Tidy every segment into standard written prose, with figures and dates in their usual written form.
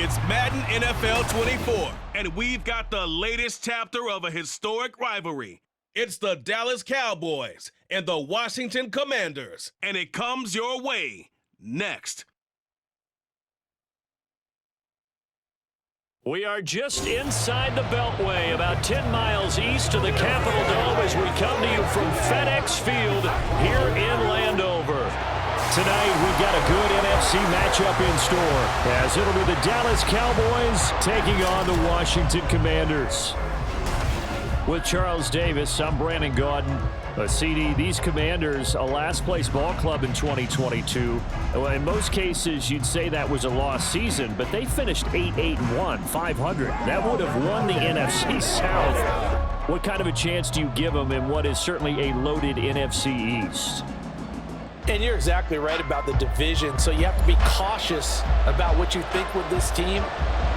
It's Madden NFL 24, and we've got the latest chapter of a historic rivalry. It's the Dallas Cowboys and the Washington Commanders, and it comes your way next. We are just inside the Beltway, about 10 miles east of the Capitol Dome as we come to you from FedEx Field here in Landover. Tonight, we've got a good NFC matchup in store, as it'll be the Dallas Cowboys taking on the Washington Commanders. With Charles Davis, I'm Brandon Gaudin. CD, these Commanders, a last-place ball club in 2022. Well, in most cases, you'd say that was a lost season, but they finished 8-1, 500. That would have won the NFC South. What kind of a chance do you give them in what is certainly a loaded NFC East? And you're exactly right about the division, so you have to be cautious about what you think with this team.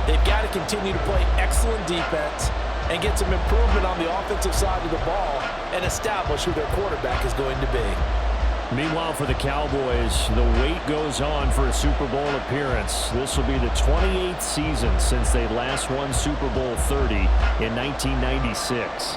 They've got to continue to play excellent defense and get some improvement on the offensive side of the ball and establish who their quarterback is going to be. Meanwhile, for the Cowboys, the wait goes on for a Super Bowl appearance. This will be the 28th season since they last won Super Bowl 30 in 1996.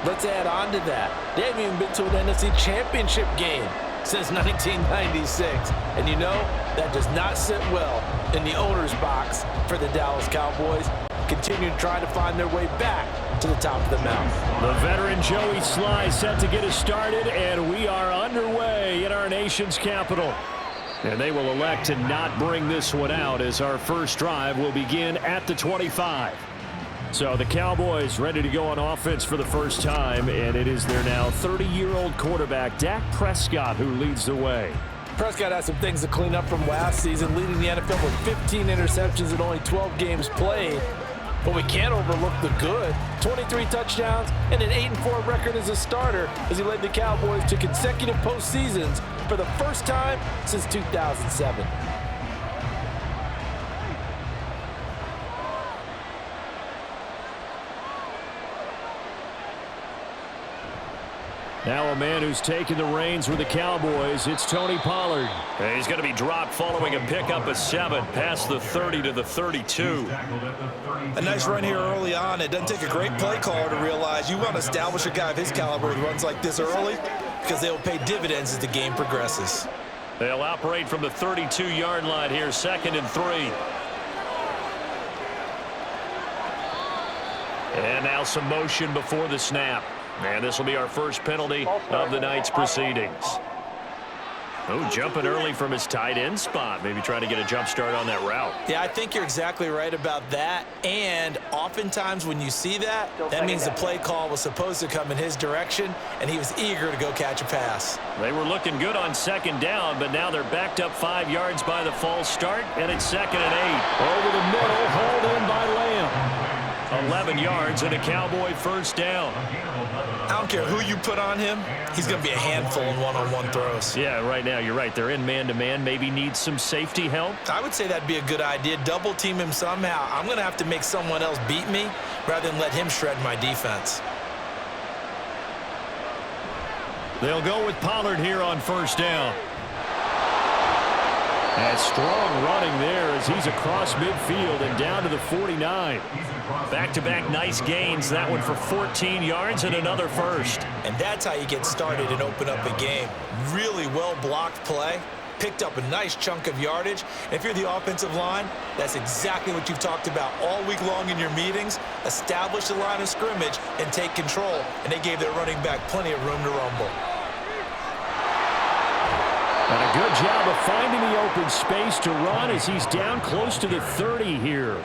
Let's add on to that. They haven't even been to an NFC Championship game since 1996. And you know, that does not sit well in the owner's box for the Dallas Cowboys. Continue trying to find their way back to the top of the mountain. The veteran Joey Sly set to get us started, and we are underway in our nation's capital. And they will elect to not bring this one out as our first drive will begin at the 25. So the Cowboys ready to go on offense for the first time, and it is their now 30-year-old quarterback, Dak Prescott, who leads the way. Prescott has some things to clean up from last season, leading the NFL with 15 interceptions and only 12 games played. But we can't overlook the good. 23 touchdowns and an 8-4 record as a starter as he led the Cowboys to consecutive postseasons for the first time since 2007. Now a man who's taken the reins with the Cowboys, it's Tony Pollard. And he's going to be dropped following a pickup of 7 past the 30 to the 32. A nice run here early on. It doesn't take a great play caller to realize you want to establish a guy of his caliber who runs like this early because they will pay dividends as the game progresses. They'll operate from the 32-yard line here, 2nd and 3. And now some motion before the snap. And this will be our first penalty of the night's proceedings. Oh, jumping early from his tight end spot. Maybe trying to get a jump start on that route. Yeah, I think you're exactly right about that. And oftentimes when you see that, that means the play call was supposed to come in his direction, and he was eager to go catch a pass. They were looking good on 2nd down, but now they're backed up 5 yards by the false start, and it's 2nd and 8. Over the middle, hauled in by Lamb. 11 yards and a Cowboy first down. I don't care who you put on him, he's going to be a handful in one-on-one throws. Yeah, right now, you're right. They're in man-to-man. Maybe needs some safety help. I would say that'd be a good idea. Double team him somehow. I'm going to have to make someone else beat me rather than let him shred my defense. They'll go with Pollard here on first down. And strong running there as he's across midfield and down to the 49. Back-to-back nice gains. That one for 14 yards and another first. And that's how you get started and open up a game. Really well-blocked play. Picked up a nice chunk of yardage. And if you're the offensive line, that's exactly what you've talked about all week long in your meetings. Establish the line of scrimmage and take control. And they gave their running back plenty of room to rumble. And a good job of finding the open space to run as he's down close to the 30 here.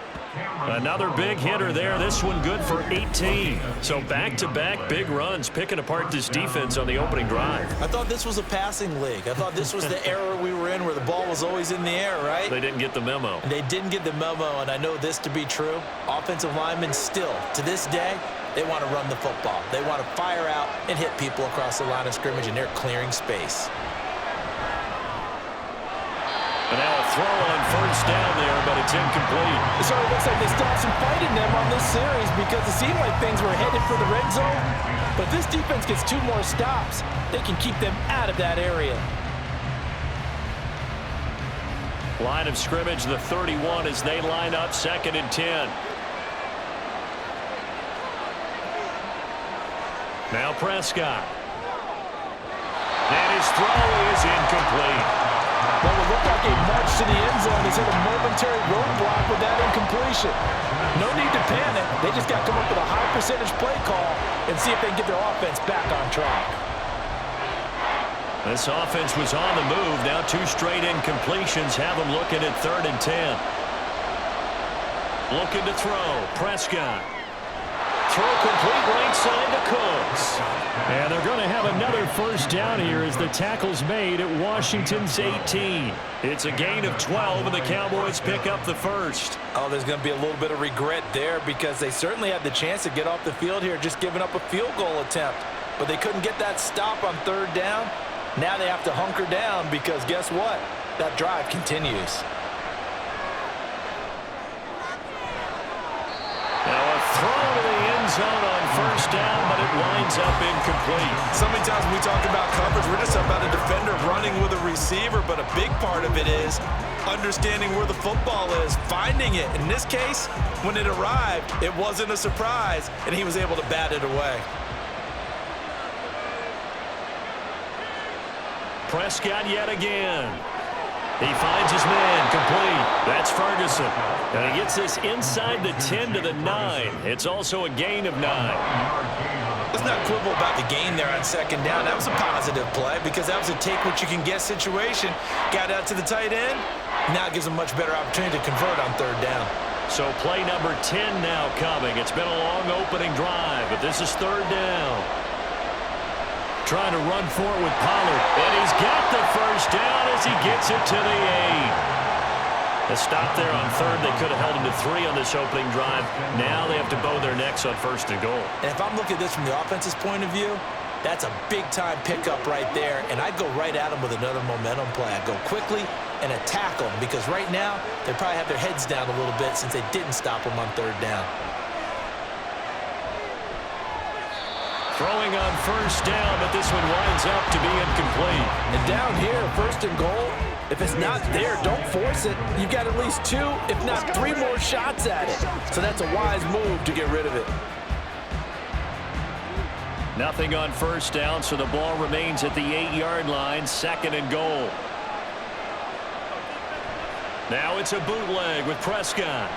Another big hitter there. This one good for 18. So back-to-back big runs, picking apart this defense on the opening drive. I thought this was a passing league. I thought this was the era we were in where the ball was always in the air, right? They didn't get the memo. They didn't get the memo, and I know this to be true. Offensive linemen still, to this day, they want to run the football. They want to fire out and hit people across the line of scrimmage, and they're clearing space. And now a throw on first down there, but it's incomplete. So it looks like they still have some fight in them on this series because it seemed like things were headed for the red zone. But this defense gets 2 more stops. They can keep them out of that area. Line of scrimmage, the 31, as they line up 2nd and 10. Now Prescott. And his throw is incomplete. Well, it looked like a march to the end zone. He's hit a momentary roadblock with that incompletion. No need to panic. They just got to come up with a high percentage play call and see if they can get their offense back on track. This offense was on the move. Now 2 straight incompletions have them looking at 3rd and 10. Looking to throw. Prescott. Throw complete right side to Cooks. And they're going to have another first down here as the tackle's made at Washington's 18. It's a gain of 12, and the Cowboys pick up the first. Oh, there's going to be a little bit of regret there because they certainly had the chance to get off the field here, just giving up a field goal attempt. But they couldn't get that stop on 3rd down. Now they have to hunker down because guess what? That drive continues. Now a throw to the end zone on 1st down, but it winds up incomplete. So many times when we talk about coverage, we're just talking about a defender running with a receiver, but a big part of it is understanding where the football is, finding it. In this case, when it arrived, it wasn't a surprise, and he was able to bat it away. Prescott yet again. He finds his man, complete. That's Ferguson. And he gets this inside the 10 to the 9. It's also a gain of 9. Let's not quibble about the gain there on 2nd down. That was a positive play because that was a take-what-you-can-get situation. Got out to the tight end. Now it gives him a much better opportunity to convert on 3rd down. So play number 10 now coming. It's been a long opening drive, but this is 3rd down. Trying to run for it with Pollard. And he's got the first down as he gets it to the 8. A stop there on 3rd. They could have held him to 3 on this opening drive. Now they have to bow their necks on 1st and goal. And if I'm looking at this from the offense's point of view, that's a big-time pickup right there. And I'd go right at him with another momentum play. I'd go quickly and attack them because right now they probably have their heads down a little bit since they didn't stop him on 3rd down. Throwing on 1st down, but this one winds up to be incomplete. And down here, 1st and goal, if it's not there, don't force it. You've got at least 2, if not 3 more shots at it. So that's a wise move to get rid of it. Nothing on 1st down, so the ball remains at the 8-yard line, 2nd and goal. Now it's a bootleg with Prescott.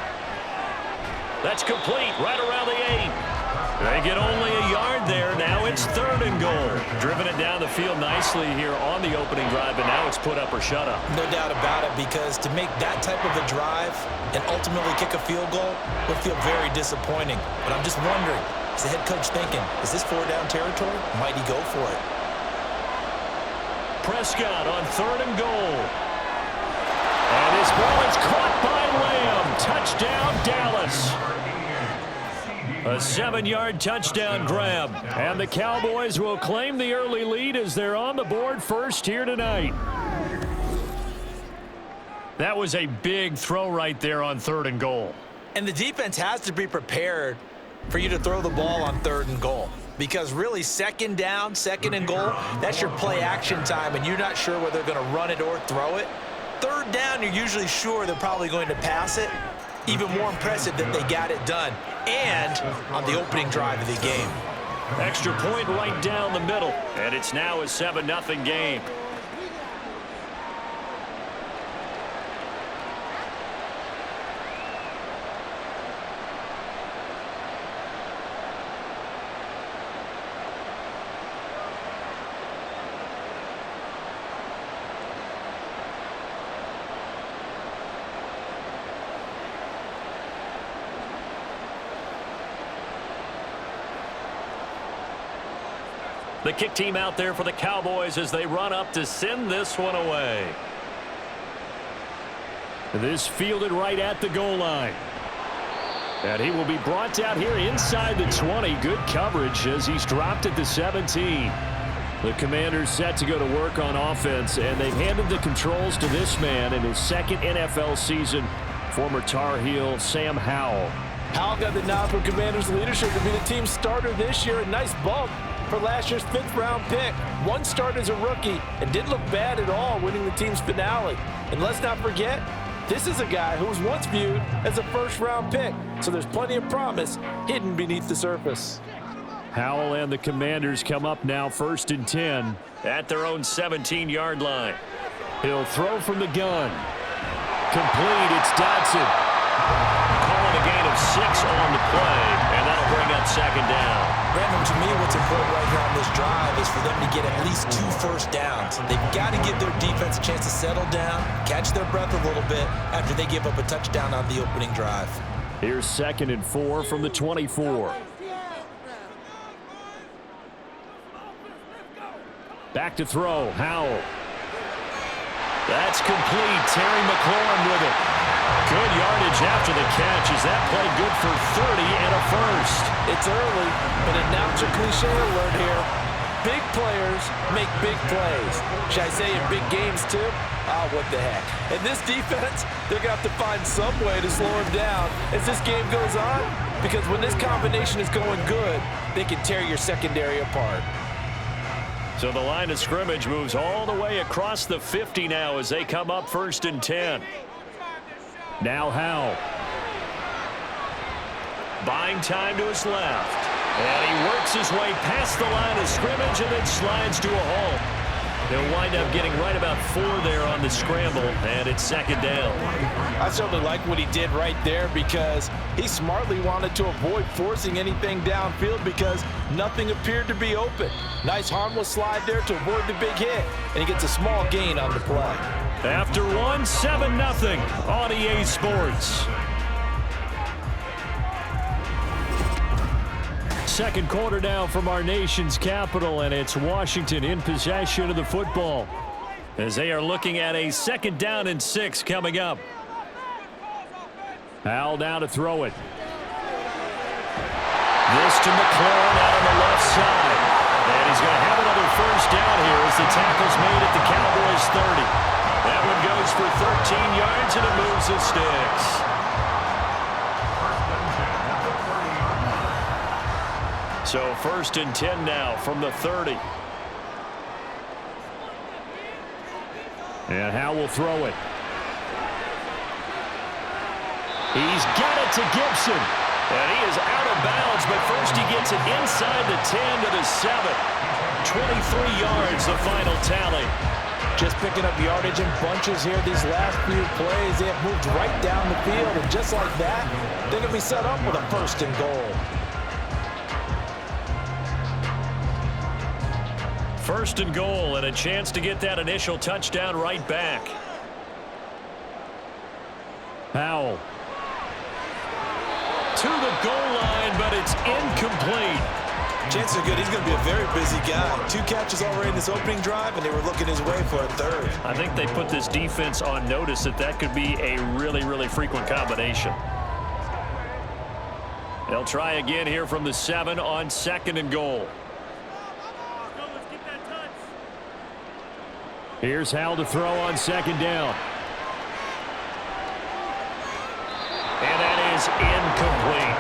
That's complete right around the 8. They get only a yard there. Now it's 3rd and goal. Driven it down the field nicely here on the opening drive, and now it's put up or shut up. No doubt about it, because to make that type of a drive and ultimately kick a field goal would feel very disappointing. But I'm just wondering, is the head coach thinking, is this 4-down territory? Might he go for it? Prescott on 3rd and goal. And his ball is caught by Lamb. Touchdown, Dallas. A 7-yard touchdown grab. And the Cowboys will claim the early lead as they're on the board first here tonight. That was a big throw right there on 3rd and goal. And the defense has to be prepared for you to throw the ball on 3rd and goal. Because really, 2nd down, 2nd and goal, that's your play action time, and you're not sure whether they're going to run it or throw it. 3rd down, you're usually sure they're probably going to pass it. Even more impressive that they got it done, and on the opening drive of the game. Extra point right down the middle, and it's now a 7-0 game. The kick team out there for the Cowboys as they run up to send this one away. This fielded right at the goal line. And he will be brought down here inside the 20. Good coverage as he's dropped at the 17. The Commanders set to go to work on offense, and they've handed the controls to this man in his 2nd NFL season, former Tar Heel Sam Howell. Howell got the nod for Commanders leadership to be the team starter this year. A nice bump for last year's 5th-round pick. One start as a rookie and didn't look bad at all, winning the team's finale. And let's not forget, this is a guy who was once viewed as a first-round pick, so there's plenty of promise hidden beneath the surface. Howell and the Commanders come up now 1st and 10 at their own 17-yard line. He'll throw from the gun. Complete, it's Dodson. Calling a gain of 6 on the play, and that'll bring up 2nd down. Brandon, to me, what's important right here on this drive is for them to get at least 2 first downs. They've got to give their defense a chance to settle down, catch their breath a little bit after they give up a touchdown on the opening drive. Here's 2nd and 4 from the 24. Back to throw, Howell. That's complete. Terry McLaurin with it. Good yardage after the catch. Is that play good for 30 and a first? It's early, but announcer cliche alert here. Big players make big plays. Should I say in big games too? Ah, what the heck. And this defense, they're going to have to find some way to slow him down as this game goes on, because when this combination is going good, they can tear your secondary apart. So the line of scrimmage moves all the way across the 50 now as they come up 1st and 10. Now Howell. Buying time to his left. And he works his way past the line of scrimmage and then slides to a halt. They'll wind up getting right about 4 there on the scramble, and it's 2nd down. I certainly like what he did right there because he smartly wanted to avoid forcing anything downfield because nothing appeared to be open. Nice harmless slide there to avoid the big hit, and he gets a small gain on the play. After 1, 7-0 on EA Sports. Second quarter now from our nation's capital, and it's Washington in possession of the football as they are looking at a 2nd down and 6 coming up. Howell down to throw it. This to McLaurin out on the left side. And he's going to have another first down here as the tackle's made at the Cowboys 30. That one goes for 13 yards, and it moves the sticks. So 1st and 10 now from the 30. And Howell will throw it. He's got it to Gibson. And he is out of bounds, but first he gets it inside the 10 to the 7. 23 yards, the final tally. Just picking up yardage in bunches here these last few plays. They have moved right down the field, and just like that, they're going to be set up with a 1st and goal. 1st and goal, and a chance to get that initial touchdown right back. Howell. To the goal line, but it's incomplete. Chances are good. He's going to be a very busy guy. 2 catches already in this opening drive, and they were looking his way for a 3rd. I think they put this defense on notice that could be a really, really frequent combination. They'll try again here from the 7 on 2nd and goal. Here's Howell to throw on 2nd down. And that is incomplete.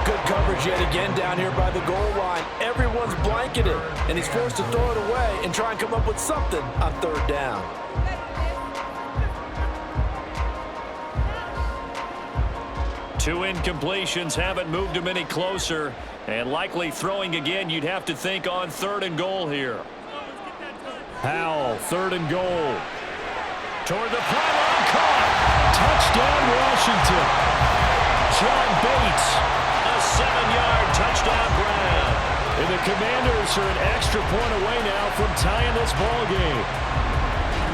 Good coverage yet again down here by the goal line. Everyone's blanketed, and he's forced to throw it away and try and come up with something on 3rd down. Two incompletions haven't moved him any closer, and likely throwing again, you'd have to think on 3rd and goal here. Howell, 3rd and goal. Toward the pylon, caught. Touchdown, Washington. John Bates, a 7-yard touchdown grab. And the Commanders are an extra point away now from tying this ball game.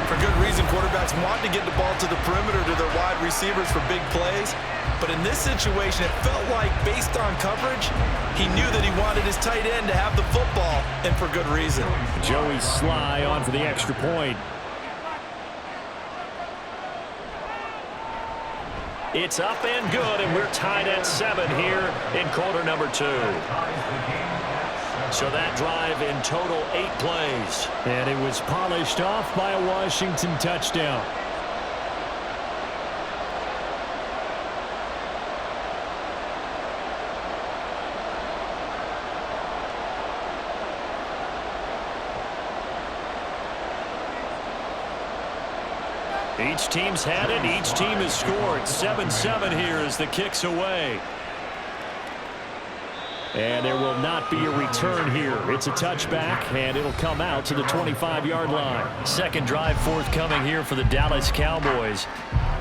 For good reason, quarterbacks want to get the ball to the perimeter to their wide receivers for big plays. But in this situation, it felt like, based on coverage, he knew that he wanted his tight end to have the football, and for good reason. Joey Sly on for the extra point. It's up and good, and we're tied at 7 here in quarter number 2. So that drive in total 8 plays. And it was polished off by a Washington touchdown. Each team's had it. Each team has scored. 7-7 here as the kick's away. And there will not be a return here. It's a touchback, and it'll come out to the 25-yard line. Second drive forthcoming here for the Dallas Cowboys.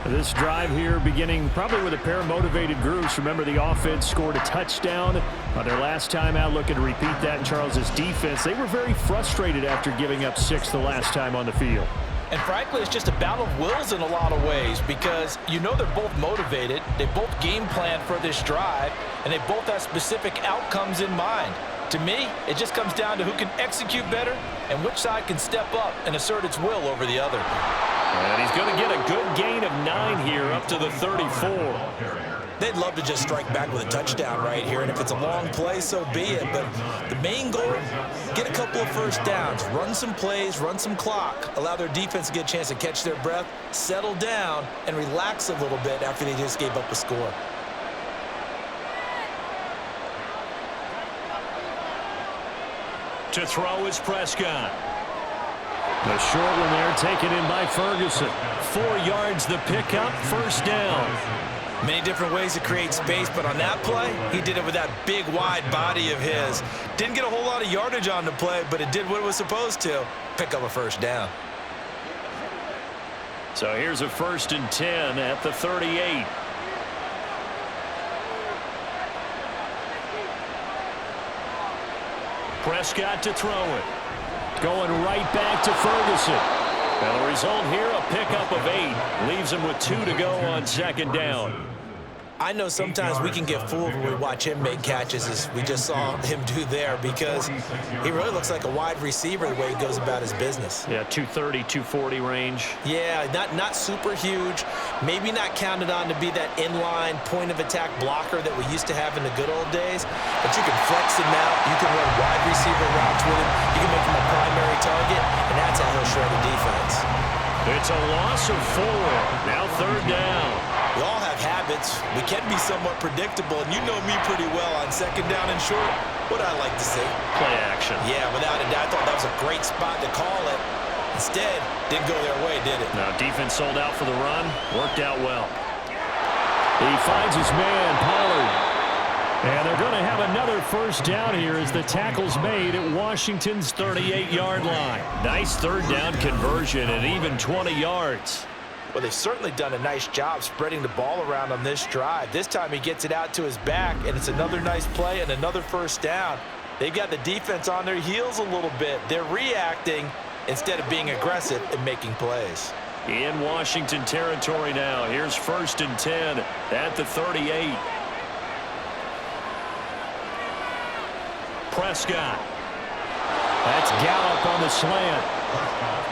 This drive here beginning probably with a pair of motivated groups. Remember, the offense scored a touchdown on their last time out. Looking to repeat that in Charles's defense. They were very frustrated after giving up 6 the last time on the field. And frankly, it's just a battle of wills in a lot of ways because you know they're both motivated. They both game plan for this drive, and they both have specific outcomes in mind. To me, it just comes down to who can execute better and which side can step up and assert its will over the other. And he's going to get a good gain of 9 here up to the 34. They'd love to just strike back with a touchdown right here, and if it's a long play, so be it. But the main goal, get a couple of first downs, run some plays, run some clock, allow their defense to get a chance to catch their breath, settle down, and relax a little bit after they just gave up a score. To throw is Prescott. The short one there taken in by Ferguson. 4 yards the pickup, first down. Many different ways to create space, but on that play, he did it with that big, wide body of his. Didn't get a whole lot of yardage on the play, but it did what it was supposed to, pick up a first down. So here's a 1st and 10 at the 38. Prescott to throw it. Going right back to Ferguson. And the result here, a pickup of 8. Leaves him with 2 to go on 2nd down. I know sometimes we can get fooled when we watch him make catches, as we just saw him do there, because he really looks like a wide receiver the way he goes about his business. Yeah, 230, 240 range. Yeah, not super huge. Maybe not counted on to be that inline point-of-attack blocker that we used to have in the good old days, but you can flex him out. You can run wide receiver routes with him. You can make him a primary target, and that's how he'll shred the defense. It's a loss of 4. Now 3rd down. We all have habits. We can be somewhat predictable, and you know me pretty well on 2nd down and short. What I like to see. Play action. Yeah, without a doubt. I thought that was a great spot to call it. Instead, didn't go their way, did it? Now, defense sold out for the run. Worked out well. He finds his man, Pollard. And they're going to have another first down here as the tackle's made at Washington's 38-yard line. Nice 3rd down conversion and even 20 yards. Well, they've certainly done a nice job spreading the ball around on this drive. This time he gets it out to his back, and it's another nice play and another first down. They've got the defense on their heels a little bit. They're reacting instead of being aggressive and making plays. In Washington territory now. Here's 1st and 10 at the 38. Prescott. That's Gallup on the slant.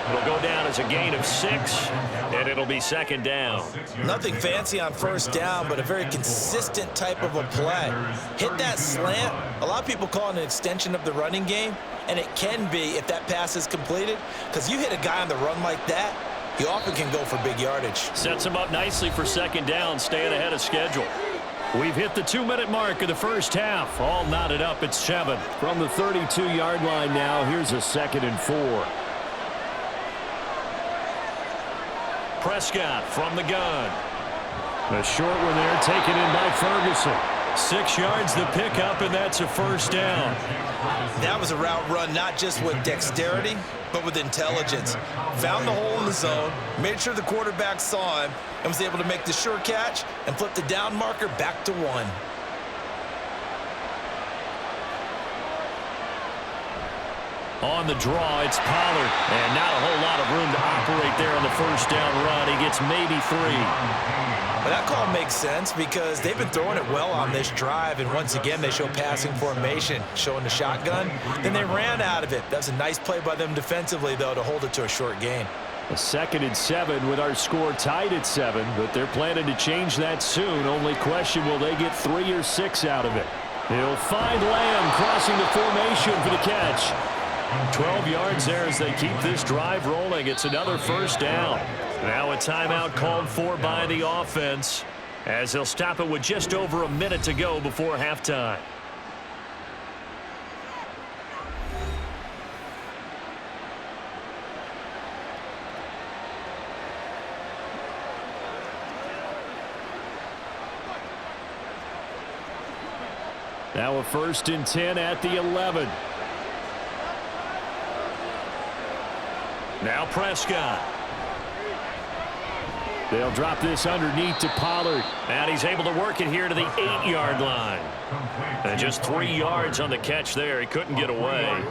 It'll go down as a gain of 6, and it'll be 2nd down. Nothing fancy on 1st down, but a very consistent type of a play. Hit that slant. A lot of people call it an extension of the running game, and it can be if that pass is completed, because you hit a guy on the run like that, he often can go for big yardage. Sets him up nicely for 2nd down, staying ahead of schedule. We've hit the 2-minute mark of the first half. All knotted up at 7. From the 32-yard line now, here's a 2nd and 4. Prescott from the gun. A short one there taken in by Ferguson. 6 yards the pickup, and that's a first down. That was a route run not just with dexterity, but with intelligence. Found the hole in the zone, made sure the quarterback saw him, and was able to make the sure catch and flip the down marker back to 1. On the draw, it's Pollard. And not a whole lot of room to operate there on the first down run. He gets maybe 3. Well, that call makes sense because they've been throwing it well on this drive, and once again, they show passing formation, showing the shotgun. Then they ran out of it. That was a nice play by them defensively, though, to hold it to a short gain. A 2nd and 7 with our score tied at 7, but they're planning to change that soon. Only question, will they get 3 or 6 out of it? He'll find Lamb crossing the formation for the catch. 12 yards there as they keep this drive rolling. It's another first down. Now a timeout called for by the offense as they'll stop it with just over a minute to go before halftime. Now a 1st and 10 at the 11. Now Prescott. They'll drop this underneath to Pollard. And he's able to work it here to the 8-yard line. And just 3 yards on the catch there. He couldn't get away.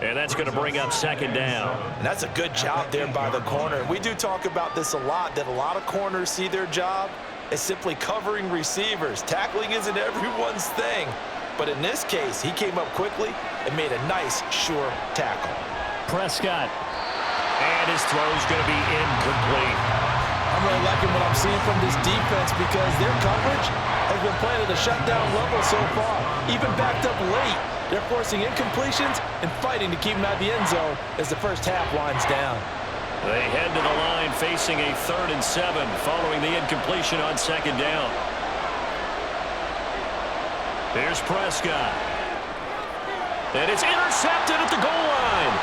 And that's going to bring up 2nd down. And that's a good job there by the corner. We do talk about this a lot, that a lot of corners see their job as simply covering receivers. Tackling isn't everyone's thing. But in this case, he came up quickly and made a nice, sure tackle. Prescott. And his throw's going to be incomplete. I'm really liking what I'm seeing from this defense because their coverage has been playing at a shutdown level so far. Even backed up late, they're forcing incompletions and fighting to keep them out of the end zone as the first half winds down. They head to the line facing a 3rd and 7 following the incompletion on 2nd down. Here's Prescott. And it's intercepted at the goal line.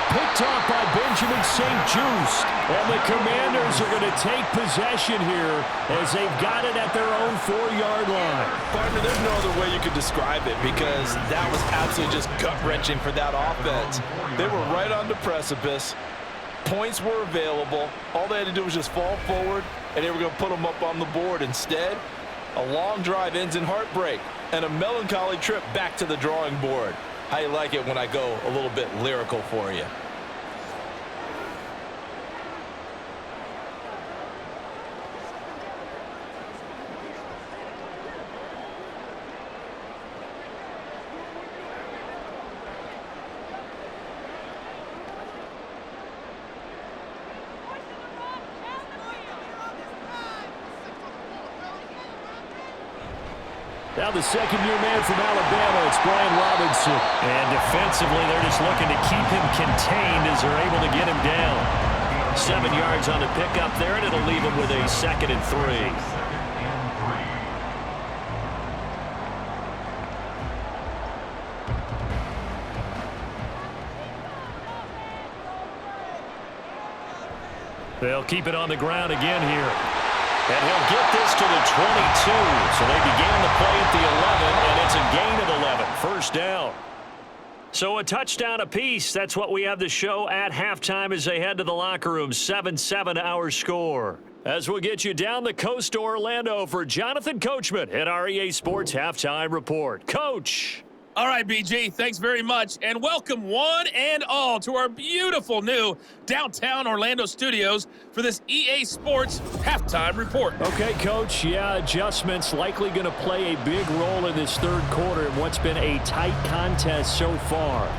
Picked off by Benjamin St-Juste. And the Commanders are going to take possession here as they've got it at their own 4-yard line. Partner, there's no other way you could describe it because that was absolutely just gut-wrenching for that offense. They were right on the precipice. Points were available. All they had to do was just fall forward, and they were going to put them up on the board. Instead, a long drive ends in heartbreak and a melancholy trip back to the drawing board. How you like it when I go a little bit lyrical for you? Now the second-year man from Alabama, it's Brian Robinson. And defensively, they're just looking to keep him contained as they're able to get him down. 7 yards on the pickup there, and it'll leave him with a 2nd and 3. They'll keep it on the ground again here. And he'll get this to the 22. So they began the play at the 11, and it's a gain of 11. 1st down. So a touchdown apiece. That's what we have the show at halftime as they head to the locker room. 7-7 our score. As we'll get you down the coast to Orlando for Jonathan Coachman at our EA Sports Halftime Report. Coach. All right, BG, thanks very much, and welcome one and all to our beautiful new downtown Orlando studios for this EA Sports Halftime Report. Okay, Coach, yeah, adjustments likely going to play a big role in this 3rd quarter in what's been a tight contest so far.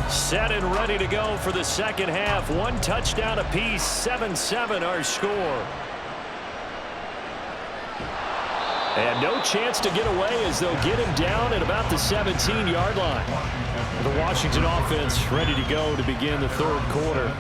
Set and ready to go for the 2nd half. 1 touchdown apiece. 7-7 our score. And no chance to get away as they'll get him down at about the 17-yard line. The Washington offense ready to go to begin the 3rd quarter.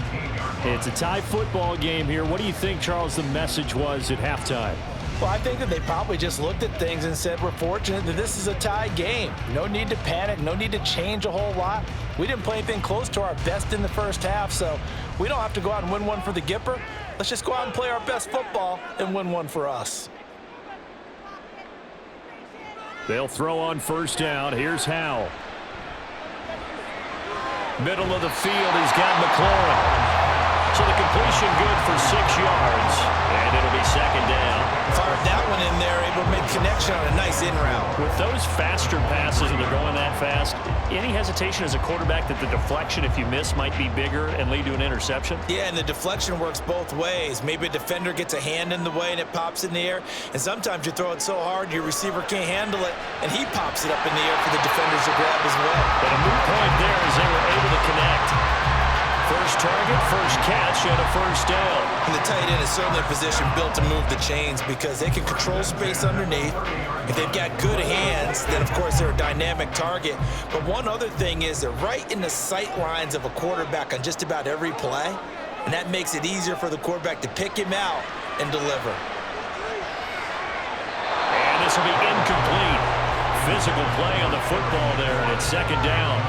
It's a tie football game here. What do you think, Charles, the message was at halftime? Well, I think that they probably just looked at things and said, we're fortunate that this is a tie game. No need to panic, no need to change a whole lot. We didn't play anything close to our best in the 1st half, so we don't have to go out and win one for the Gipper. Let's just go out and play our best football and win one for us. They'll throw on 1st down. Here's Howell. Middle of the field, he's got McLaurin. So the completion good for 6 yards, and it'll be 2nd down. Fired that one in there, able to make connection on a nice in route. With those faster passes and they're going that fast, any hesitation as a quarterback that the deflection, if you miss, might be bigger and lead to an interception? Yeah, and the deflection works both ways. Maybe a defender gets a hand in the way and it pops in the air, and sometimes you throw it so hard your receiver can't handle it, and he pops it up in the air for the defenders to grab as well. But a moot point there as they were able to connect. First target, first catch, and a first down. And the tight end is certainly a position built to move the chains because they can control space underneath. If they've got good hands, then of course they're a dynamic target. But one other thing is they're right in the sight lines of a quarterback on just about every play. And that makes it easier for the quarterback to pick him out and deliver. And this will be incomplete. Physical play on the football there, and it's second down.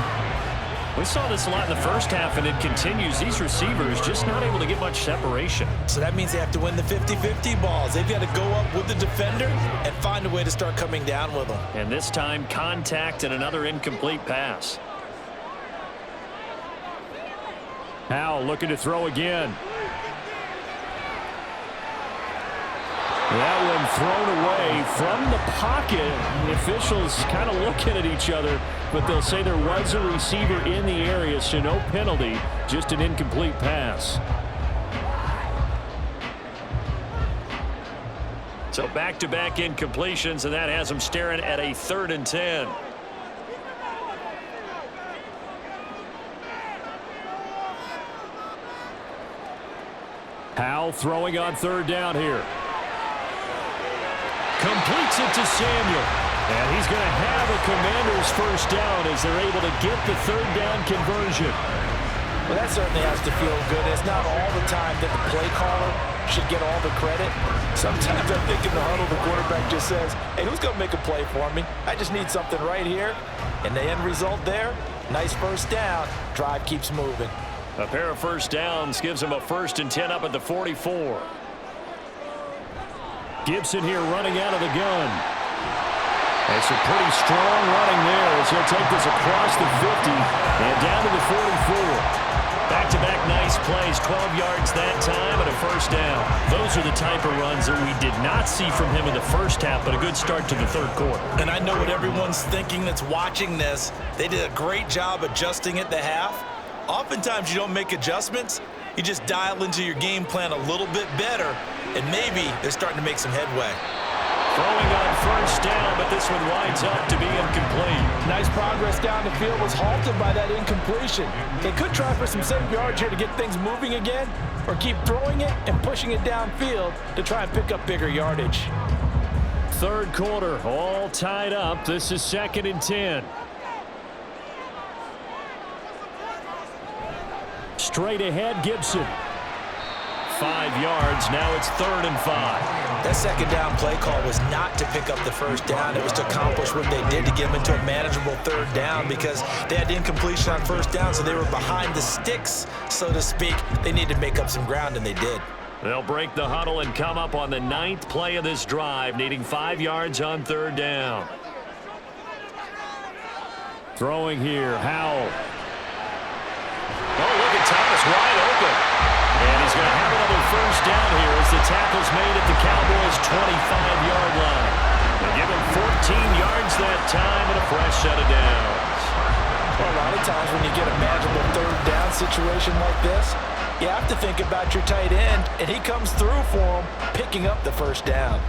We saw this a lot in the first half, and it continues. These receivers just not able to get much separation. So that means they have to win the 50-50 balls. They've got to go up with the defender and find a way to start coming down with them. And this time, contact and another incomplete pass. Howell looking to throw again. That one thrown away from the pocket. The officials kind of looking at each other, but they'll say there was a receiver in the area, so no penalty, just an incomplete pass. So back-to-back incompletions, and that has them staring at a 3rd and 10. Howell throwing on 3rd down here. Completes it to Samuel. And he's going to have a Commanders first down as they're able to get the 3rd down conversion. Well, that certainly has to feel good. It's not all the time that the play caller should get all the credit. Sometimes I think in the huddle, the quarterback just says, hey, who's going to make a play for me? I just need something right here. And the end result there, nice first down. Drive keeps moving. A pair of first downs gives him a 1st and 10 up at the 44. Gibson here running out of the gun. It's a pretty strong running there as he'll take this across the 50 and down to the 44. Back-to-back nice plays, 12 yards that time and a first down. Those are the type of runs that we did not see from him in the first half, but a good start to the 3rd quarter. And I know what everyone's thinking that's watching this. They did a great job adjusting at the half. Oftentimes you don't make adjustments. You just dial into your game plan a little bit better, and maybe they're starting to make some headway. Throwing on first down, but this one winds up to be incomplete. Nice progress down the field was halted by that incompletion. They could try for some safe yards here to get things moving again, or keep throwing it and pushing it downfield to try and pick up bigger yardage. 3rd quarter, all tied up. This is 2nd and 10. Straight ahead, Gibson. 5 yards, now it's 3rd and 5. That second down play call was not to pick up the first down. It was to accomplish what they did to get them into a manageable 3rd down because they had incompletion on first down, so they were behind the sticks, so to speak. They needed to make up some ground, and they did. They'll break the huddle and come up on the 9th play of this drive, needing 5 yards on 3rd down. Throwing here, Howell. Oh, look at Thomas wide open. And he's going to have another first down here as the tackle's made at the Cowboys' 25-yard line. They give him 14 yards that time and a fresh set of downs. Well, a lot of times when you get a manageable 3rd down situation like this, you have to think about your tight end, and he comes through for him, picking up the first down.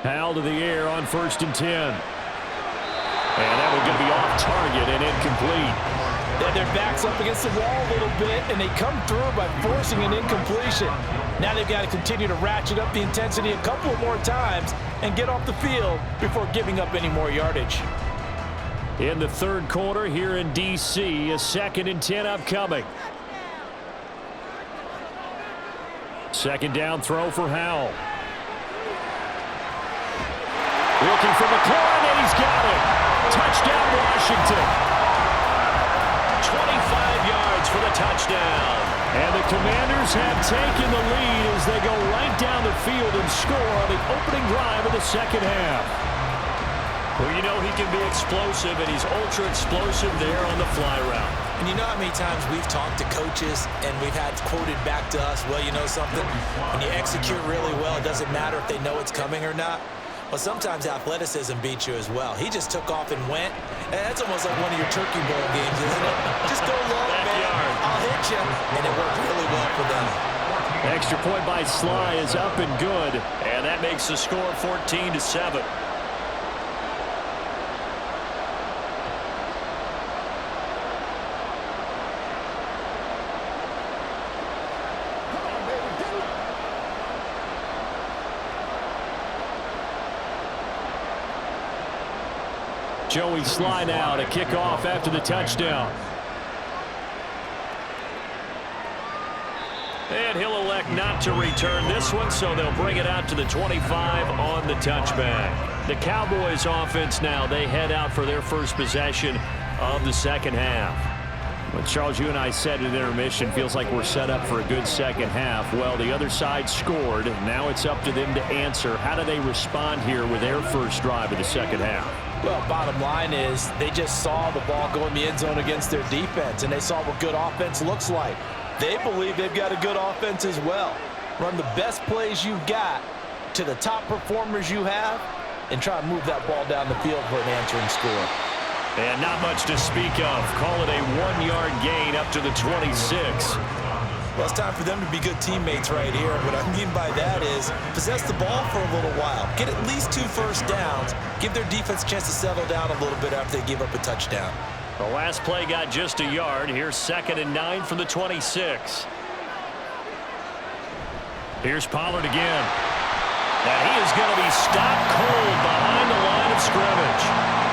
Howell to the air on 1st and 10. And that one's going to be off target and incomplete. Then their back's up against the wall a little bit, and they come through by forcing an incompletion. Now they've got to continue to ratchet up the intensity a couple more times and get off the field before giving up any more yardage. In the 3rd quarter here in D.C., a 2nd and 10 upcoming. 2nd down throw for Howell. Looking for McLaurin, and he's got it. Touchdown, Washington. 25 yards for the touchdown. And the Commanders have taken the lead as they go right down the field and score on the opening drive of the 2nd half. Well, you know he can be explosive, and he's ultra-explosive there on the fly route. And you know how many times we've talked to coaches and we've had quoted back to us, well, you know something? When you execute really well, it doesn't matter if they know it's coming or not. Well, sometimes athleticism beats you as well. He just took off and went. And that's almost like one of your Turkey Bowl games, isn't it? Just go long, man. I'll hit you. And it worked really well for them. Extra point by Sly is up and good. And that makes the score 14-7. Joey Sly now to kick off after the touchdown. And he'll elect not to return this one, so they'll bring it out to the 25 on the touchback. The Cowboys offense now, they head out for their first possession of the second half. Well, Charles, you and I said at intermission, feels like we're set up for a good second half. Well, the other side scored. Now it's up to them to answer. How do they respond here with their first drive of the second half? Well, bottom line is they just saw the ball go in the end zone against their defense, and they saw what good offense looks like. They believe they've got a good offense as well. Run the best plays you've got to the top performers you have and try to move that ball down the field for an answering score. And not much to speak of. Call it a 1-yard gain up to the 26. Well, it's time for them to be good teammates right here. What I mean by that is possess the ball for a little while. Get at least 2 first downs. Give their defense a chance to settle down a little bit after they give up a touchdown. The last play got just a yard. Here's 2nd and 9 from the 26. Here's Pollard again. And he is going to be stopped cold behind the line of scrimmage.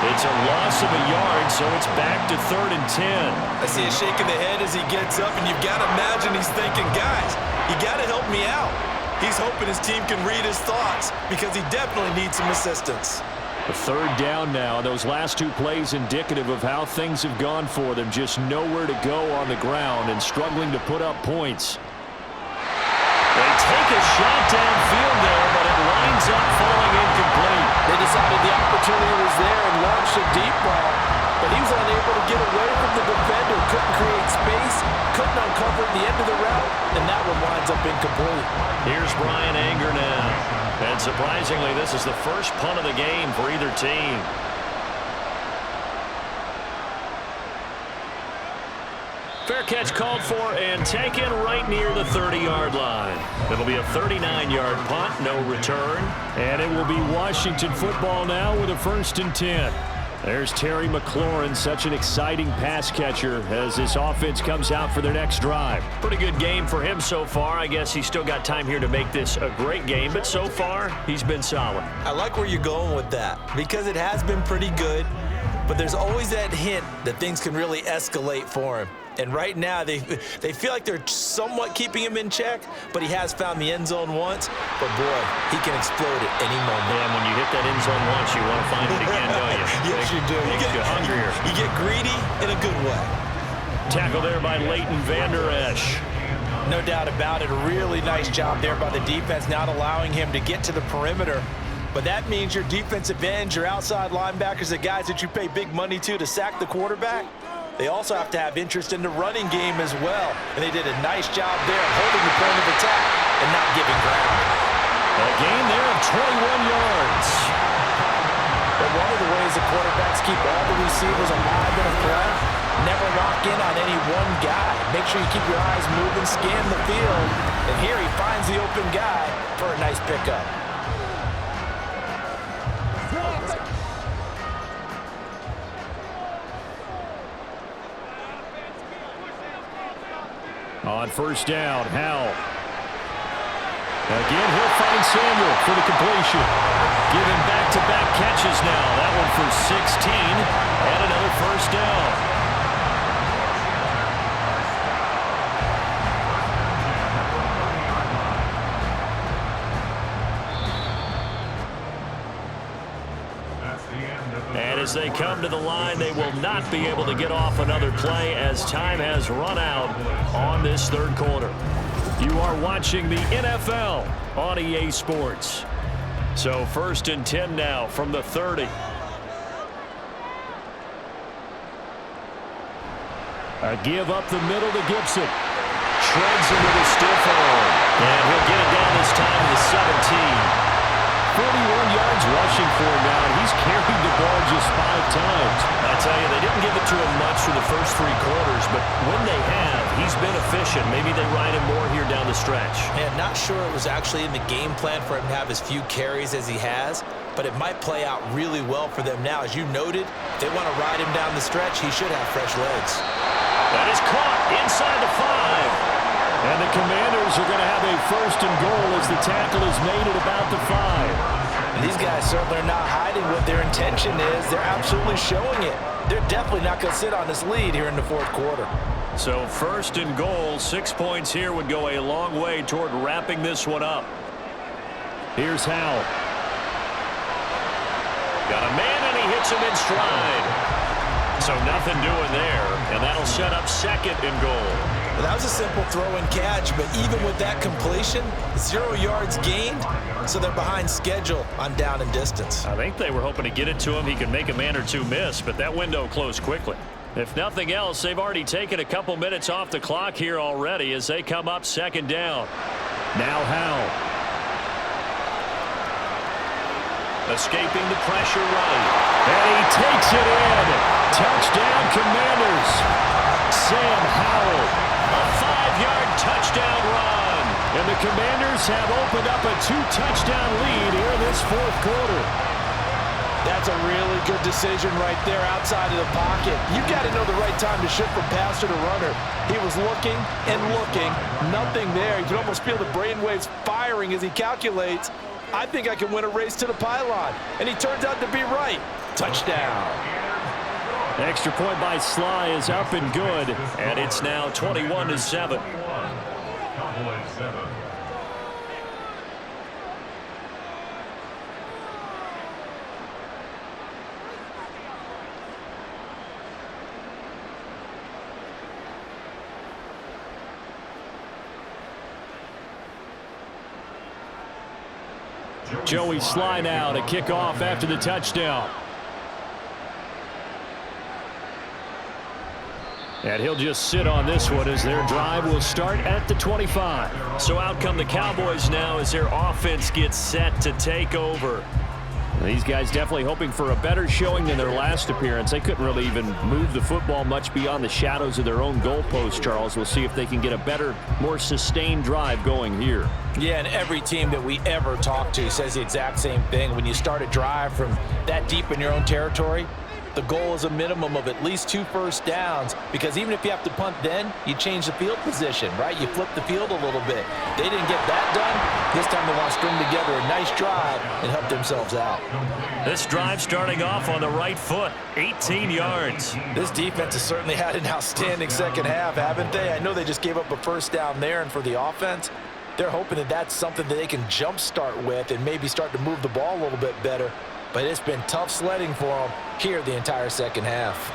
It's a loss of a yard, so it's back to 3rd and 10. I see a shake of the head as he gets up, and you've got to imagine he's thinking, guys, you got to help me out. He's hoping his team can read his thoughts because he definitely needs some assistance. A 3rd down now. Those last 2 plays indicative of how things have gone for them. Just nowhere to go on the ground and struggling to put up points. They take a shot downfield there, but it lines up falling incomplete. They decided the opportunity was there and launched a deep ball, but he was unable to get away from the defender. Couldn't create space, couldn't uncover the end of the route, and that one winds up incomplete. Here's Brian Anger now. And surprisingly, this is the first punt of the game for either team. Fair catch called for and taken right near the 30-yard line. It'll be a 39-yard punt, no return. And it will be Washington football now with a 1st and 10. There's Terry McLaurin, such an exciting pass catcher as this offense comes out for their next drive. Pretty good game for him so far. I guess he's still got time here to make this a great game, but so far, he's been solid. I like where you're going with that because it has been pretty good, but there's always that hint that things can really escalate for him. And right now, they feel like they're somewhat keeping him in check, but he has found the end zone once. But, boy, he can explode at any moment. Yeah, and when you hit that end zone once, you want to find it again, don't you? Yes, you do. You get hungrier. You get greedy in a good way. Tackle there by Leighton Vander Esch. No doubt about it. A really nice job there by the defense, not allowing him to get to the perimeter. But that means your defensive ends, your outside linebackers, the guys that you pay big money to sack the quarterback, they also have to have interest in the running game as well. And they did a nice job there holding the point of attack and not giving ground. A gain there of 21 yards. But one of the ways the quarterbacks keep all the receivers alive in a play, never lock in on any one guy. Make sure you keep your eyes moving, scan the field. And here he finds the open guy for a nice pickup. On 1st down, Howell. Again, he'll find Samuel for the completion. Giving back-to-back catches now. That one for 16 and another 1st down. And as they come to the line, they will not be able to get off another play as time has run out on this 3rd quarter. You are watching the NFL on EA Sports. So 1st and 10 now from the 30. A give up the middle to Gibson. Shreds him with a stiff arm. And he'll get it down this time to the 17. 41 yards rushing for him now, and he's carried the ball just 5 times. I tell you, they didn't give it to him much for the first 3 quarters, but when they have, he's been efficient. Maybe they ride him more here down the stretch. Man, not sure it was actually in the game plan for him to have as few carries as he has, but it might play out really well for them now. As you noted, if they want to ride him down the stretch, he should have fresh legs. That is caught inside the 5. And the Commanders are going to have a 1st and goal as the tackle is made at about the 5. And these guys certainly are not hiding what their intention is. They're absolutely showing it. They're definitely not going to sit on this lead here in the fourth quarter. So first and goal, 6 points here would go a long way toward wrapping this one up. Here's Howell. Got a man, and he hits him in stride. So nothing doing there, and that'll set up second and goal. Well, that was a simple throw and catch, but even with that completion, 0 yards gained, so they're behind schedule on down and distance. I think they were hoping to get it to him. He could make a man or two miss, but that window closed quickly. If nothing else, they've already taken a couple minutes off the clock here already as they come up second down. Now Howell. Escaping the pressure right. And he takes it in. Touchdown, Commanders. Sam Howell. A 5-yard touchdown run. And the Commanders have opened up a 2-touchdown lead here in this fourth quarter. That's a really good decision right there outside of the pocket. You've got to know the right time to shift from passer to runner. He was looking and looking. Nothing there. You can almost feel the brainwaves firing as he calculates, I think I can win a race to the pylon. And he turns out to be right. Touchdown. Extra point by Sly is up and good. And it's now 21-7. Joey Sly now to kick off after the touchdown. And he'll just sit on this one as their drive will start at the 25. So out come the Cowboys now as their offense gets set to take over. These guys definitely hoping for a better showing than their last appearance. They couldn't really even move the football much beyond the shadows of their own goalpost, Charles. We'll see if they can get a better, more sustained drive going here. Yeah, and every team that we ever talk to says the exact same thing. When you start a drive from that deep in your own territory, the goal is a minimum of at least 2 first downs, because even if you have to punt then, you change the field position, right? You flip the field a little bit. They didn't get that done. This time they want to string together a nice drive and help themselves out. This drive starting off on the right foot, 18 yards. This defense has certainly had an outstanding second half, haven't they? I know they just gave up a first down there, and for the offense, they're hoping that that's something that they can jumpstart with and maybe start to move the ball a little bit better. But it's been tough sledding for them here the entire second half.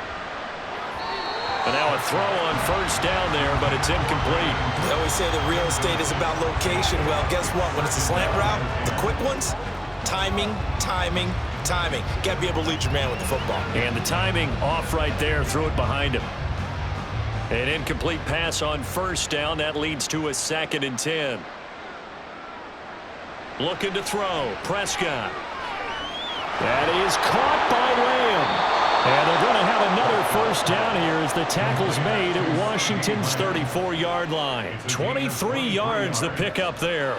And now a throw on first down there, but it's incomplete. They always say that real estate is about location. Well, guess what? When it's a slant route, the quick ones, timing, timing, timing. Got to be able to lead your man with the football. And the timing off right there. Threw it behind him. An incomplete pass on first down. That leads to a 2nd and 10. Looking to throw. Prescott. That is caught by Lamb. And they're going to have another first down here as the tackle's made at Washington's 34-yard line. 23 yards the pickup there.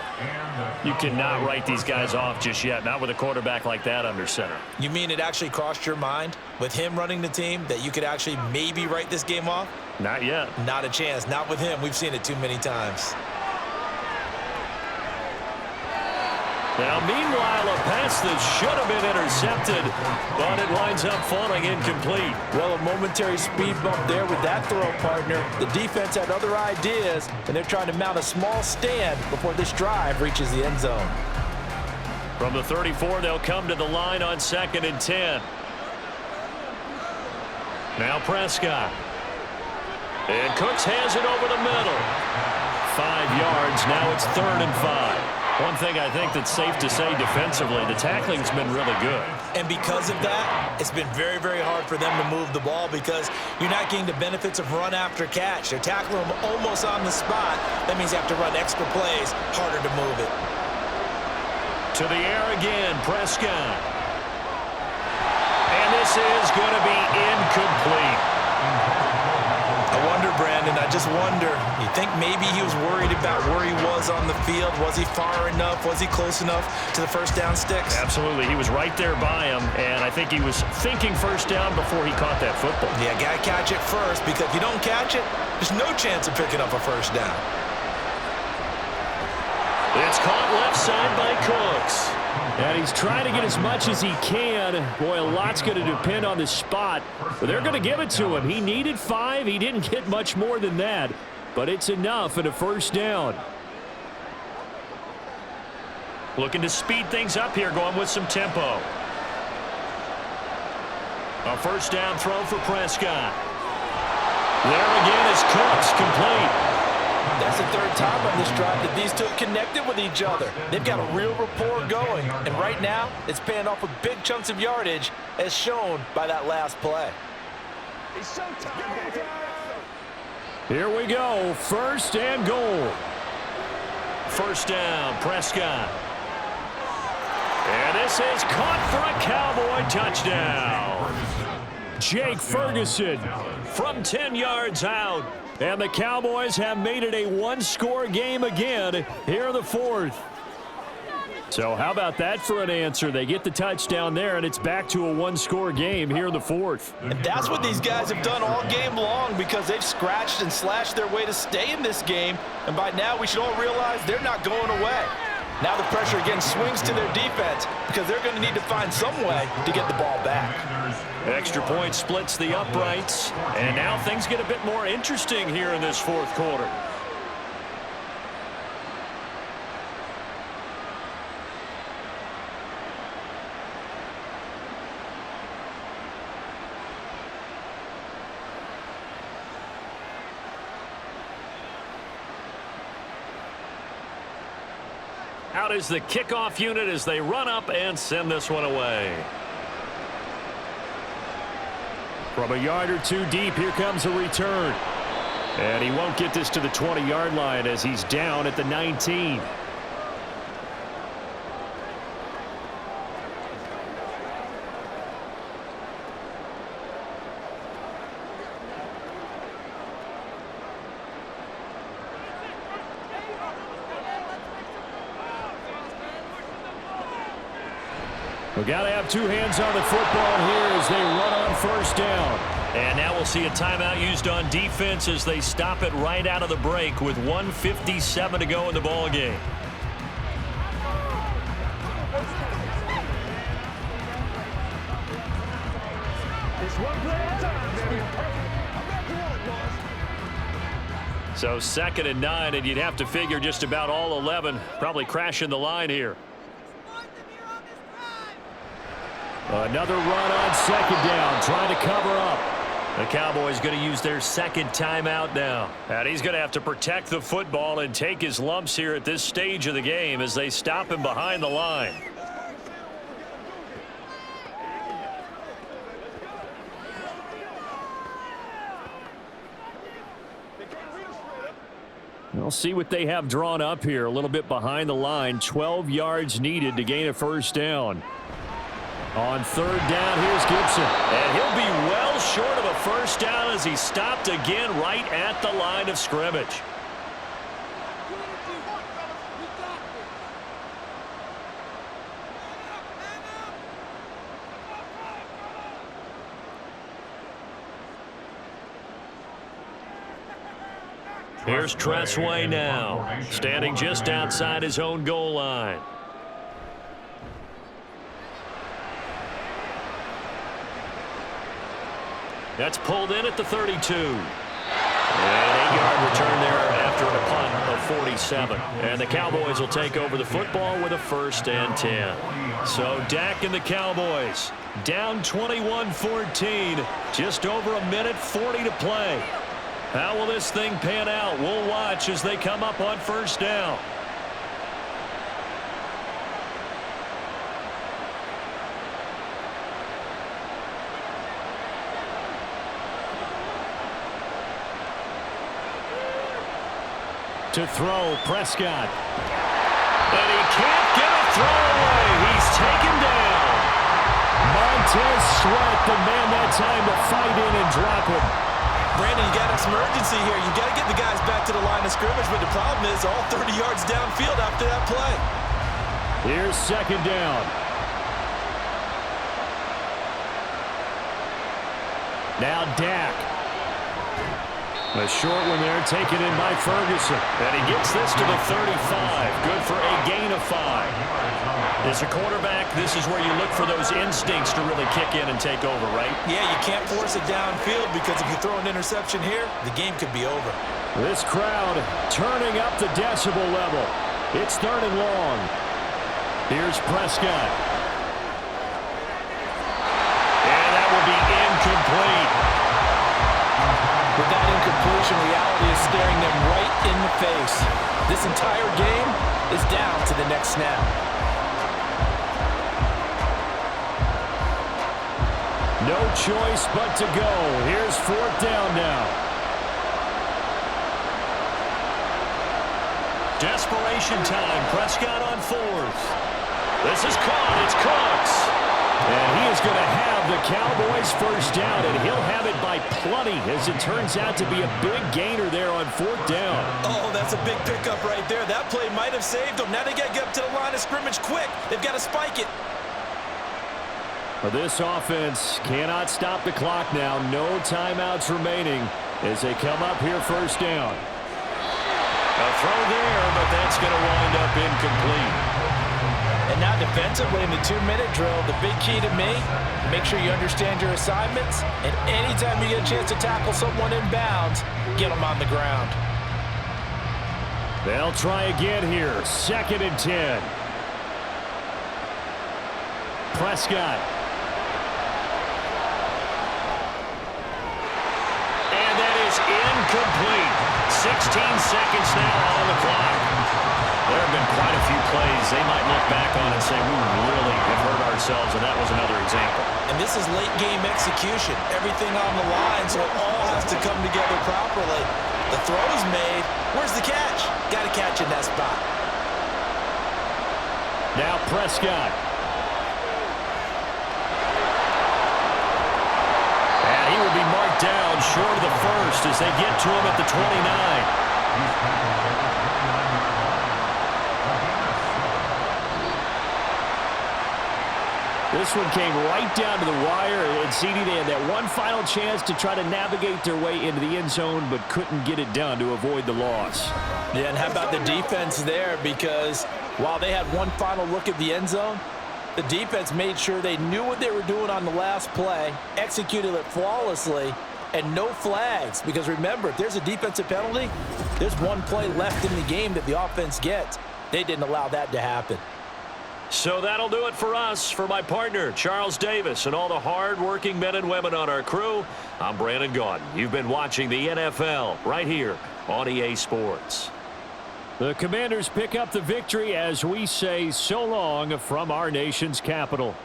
You cannot write these guys off just yet, not with a quarterback like that under center. You mean it actually crossed your mind with him running the team that you could actually maybe write this game off? Not yet. Not a chance. Not with him. We've seen it too many times. Now, meanwhile, a pass that should have been intercepted, but it winds up falling incomplete. Well, a momentary speed bump there with that throw, partner. The defense had other ideas, and they're trying to mount a small stand before this drive reaches the end zone. From the 34, they'll come to the line on 2nd and 10. Now Prescott. And Cooks has it over the middle. 5 yards. Now it's 3rd and 5. One thing I think that's safe to say defensively, the tackling's been really good. And because of that, it's been very, very hard for them to move the ball because you're not getting the benefits of run after catch. They're tackling them almost on the spot. That means you have to run extra plays, harder to move it. To the air again, Prescott. And this is going to be incomplete. I wonder, Brandon, I just wonder, you think maybe he was worried about where he was on the field? Was he far enough? Was he close enough to the first down sticks? Absolutely. He was right there by him, and I think he was thinking first down before he caught that football. Yeah, got to catch it first, because if you don't catch it, there's no chance of picking up a first down. It's caught left side by Cooks. And he's trying to get as much as he can. Boy, a lot's going to depend on the spot. But they're going to give it to him. He needed 5. He didn't get much more than that. But it's enough at a first down. Looking to speed things up here, going with some tempo. A first down throw for Prescott. There again is Cooks, complete. That's the third time on this drive that these two have connected with each other. They've got a real rapport going, and right now it's paying off with big chunks of yardage as shown by that last play. It's showtime. Here we go, first and goal. First down, Prescott. And this is caught for a Cowboy touchdown. Jake Ferguson from 10 yards out. And the Cowboys have made it a one-score game again here in the fourth. So how about that for an answer? They get the touchdown there, and it's back to a one-score game here in the fourth. And that's what these guys have done all game long because they've scratched and slashed their way to stay in this game. And by now, we should all realize they're not going away. Now the pressure again swings to their defense because they're going to need to find some way to get the ball back. Extra point splits the uprights, and now things get a bit more interesting here in this fourth quarter. Out is the kickoff unit as they run up and send this one away. From a yard or two deep, here comes a return. And he won't get this to the 20-yard line as he's down at the 19. We've got to have two hands on the football here as they run on first down. And now we'll see a timeout used on defense as they stop it right out of the break with 1:57 to go in the ball game. So 2nd and 9, and you'd have to figure just about all 11 probably crashing the line here. Another run on 2nd down, trying to cover up. The Cowboys going to use their second timeout now. And he's going to have to protect the football and take his lumps here at this stage of the game as they stop him behind the line. We'll see what they have drawn up here. A little bit behind the line. 12 yards needed to gain a first down. On 3rd down, here's Gibson. And he'll be well short of a first down as he stopped again right at the line of scrimmage. Here's Tressway now, standing just outside his own goal line. That's pulled in at the 32. And 8-yard return there after a punt of 47. And the Cowboys will take over the football with a 1st and 10. So Dak and the Cowboys down 21-14. Just over a minute 40 to play. How will this thing pan out? We'll watch as they come up on first down. To throw, Prescott. And he can't get a throw away. He's taken down. Montez Sweat, the man that time to fight in and drop him. Brandon, you got some urgency here. You got to get the guys back to the line of scrimmage, but the problem is all 30 yards downfield after that play. Here's 2nd down. Now Dak. A short one there taken in by Ferguson. And he gets this to the 35. Good for a gain of 5. As a quarterback, this is where you look for those instincts to really kick in and take over, right? Yeah, you can't force it downfield because if you throw an interception here, the game could be over. This crowd turning up the decibel level. It's 3rd and long. Here's Prescott. And that will be incomplete. With that incompletion, reality is staring them right in the face. This entire game is down to the next snap. No choice but to go. Here's 4th down now. Desperation time. Prescott on 4th. This is caught. It's Cooks. And he is going to have the Cowboys 1st down, and he'll have it by plenty, as it turns out to be a big gainer there on 4th down. Oh, that's a big pickup right there. That play might have saved them. Now they got to get up to the line of scrimmage quick. They've got to spike it. Well, this offense cannot stop the clock now. No timeouts remaining as they come up here 1st down. A throw there, but that's going to wind up incomplete. And now defensively in the 2-minute drill, the big key to me, make sure you understand your assignments, and anytime you get a chance to tackle someone in bounds, get them on the ground. They'll try again here. 2nd and 10. Prescott. And that is incomplete. 16 seconds now on the clock. There have been quite a few plays they might look back on and say, we really have hurt ourselves, and that was another example. And this is late game execution. Everything on the line, so it all has to come together properly. The throw's made. Where's the catch? Got to catch in that spot. Now Prescott. And he will be marked down short of the 1st as they get to him at the 29. This one came right down to the wire, and CD, they had that one final chance to try to navigate their way into the end zone, but couldn't get it done to avoid the loss. Yeah, and how about the defense there? Because while they had one final look at the end zone, the defense made sure they knew what they were doing on the last play, executed it flawlessly, and no flags. Because remember, if there's a defensive penalty, there's one play left in the game that the offense gets. They didn't allow that to happen. So that'll do it for us. For my partner, Charles Davis, and all the hard-working men and women on our crew, I'm Brandon Gaudin. You've been watching the NFL right here on EA Sports. The Commanders pick up the victory as we say so long from our nation's capital.